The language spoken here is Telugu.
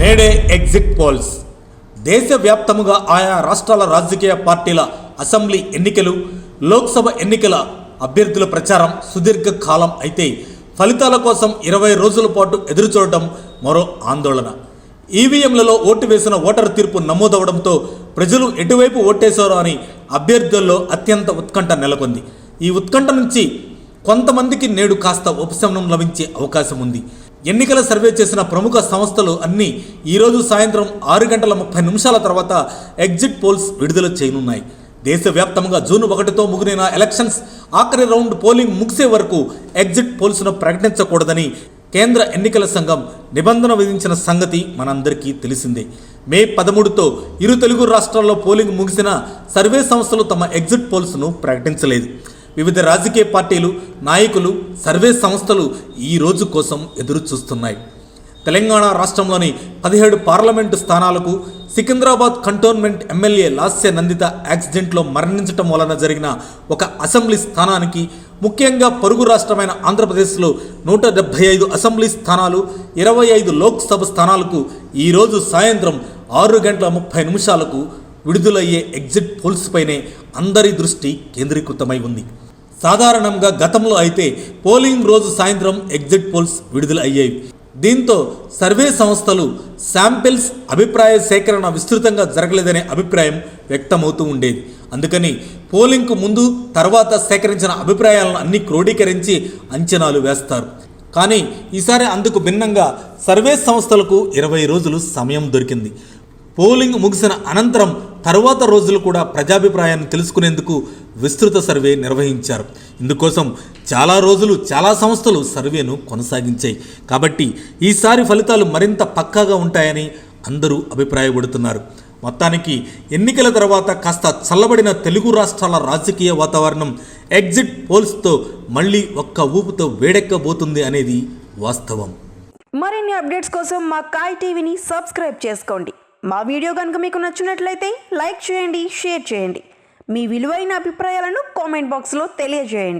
నేడే ఎగ్జిట్ పోల్స్. దేశవ్యాప్తముగా ఆయా రాష్ట్రాల రాజకీయ పార్టీల అసెంబ్లీ ఎన్నికలు, లోక్సభ ఎన్నికల అభ్యర్థుల ప్రచారం సుదీర్ఘ కాలం అయితే ఫలితాల కోసం 20 రోజుల పాటు ఎదురుచూడటం మరో ఆందోళన. ఈవీఎంలలో ఓటు వేసిన ఓటరు తీర్పు నమోదవడంతో ప్రజలు ఎటువైపు ఓటేశారో అని అభ్యర్థుల్లో అత్యంత ఉత్కంఠ నెలకొంది. ఈ ఉత్కంఠ నుంచి కొంతమందికి నేడు కాస్త ఉపశమనం లభించే అవకాశం ఉంది. ఎన్నికల సర్వే చేసిన ప్రముఖ సంస్థలు అన్నీ ఈరోజు సాయంత్రం 6:30 తర్వాత ఎగ్జిట్ పోల్స్ విడుదల చేయనున్నాయి. దేశవ్యాప్తంగా జూన్ 1తో ముగిన ఎలక్షన్స్ ఆఖరి రౌండ్ పోలింగ్ ముగిసే వరకు ఎగ్జిట్ పోల్స్ను ప్రకటించకూడదని కేంద్ర ఎన్నికల సంఘం నిబంధన విధించిన సంగతి మనందరికీ తెలిసిందే. మే 13తో ఇరు తెలుగు రాష్ట్రాల్లో పోలింగ్ ముగిసిన సర్వే సంస్థలు తమ ఎగ్జిట్ పోల్స్ను ప్రకటించలేదు. వివిధ రాజకీయ పార్టీలు, నాయకులు, సర్వే సంస్థలు ఈ రోజు కోసం ఎదురు చూస్తున్నాయి. తెలంగాణ రాష్ట్రంలోని 17 పార్లమెంటు స్థానాలకు సికింద్రాబాద్ కంటోన్మెంట్ ఎమ్మెల్యే లాస్య నందిత యాక్సిడెంట్లో మరణించటం వలన జరిగిన ఒక అసెంబ్లీ స్థానానికి, ముఖ్యంగా పొరుగు రాష్ట్రమైన ఆంధ్రప్రదేశ్లో 175 అసెంబ్లీ స్థానాలు, 25 లోక్సభ స్థానాలకు ఈరోజు సాయంత్రం 6:30 విడుదలయ్యే ఎగ్జిట్ పోల్స్ పైనే అందరి దృష్టి కేంద్రీకృతమై ఉంది. సాధారణంగా గతంలో అయితే పోలింగ్ రోజు సాయంత్రం ఎగ్జిట్ పోల్స్ విడుదల అయ్యేవి. దీంతో సర్వే సంస్థలు శాంపిల్స్ అభిప్రాయ సేకరణ విస్తృతంగా జరగలేదనే అభిప్రాయం వ్యక్తమవుతూ ఉండేది. అందుకని పోలింగ్కు ముందు, తర్వాత సేకరించిన అభిప్రాయాలను అన్ని క్రోడీకరించి అంచనాలు వేస్తారు. కానీ ఈసారి అందుకు భిన్నంగా సర్వే సంస్థలకు 20 రోజులు సమయం దొరికింది. పోలింగ్ ముగిసిన అనంతరం తరువాత రోజులు కూడా ప్రజాభిప్రాయాన్ని తెలుసుకునేందుకు విస్తృత సర్వే నిర్వహించారు. ఇందుకోసం చాలా రోజులు చాలా సంస్థలు సర్వేను కొనసాగించాయి. కాబట్టి ఈసారి ఫలితాలు మరింత పక్కాగా ఉంటాయని అందరూ అభిప్రాయపడుతున్నారు. మొత్తానికి ఎన్నికల తర్వాత కాస్త చల్లబడిన తెలుగు రాష్ట్రాల రాజకీయ వాతావరణం ఎగ్జిట్ పోల్స్తో మళ్ళీ ఒక్క ఊపుతో వేడెక్కబోతుంది అనేది వాస్తవం. మరిన్ని అప్డేట్స్ కోసం మా కాయ్ టీవీని సబ్స్క్రైబ్ చేసుకోండి. మా వీడియో కనుక మీకు నచ్చినట్లయితే లైక్ చేయండి, షేర్ చేయండి. మీ విలువైన అభిప్రాయాలను కామెంట్ బాక్స్లో తెలియజేయండి.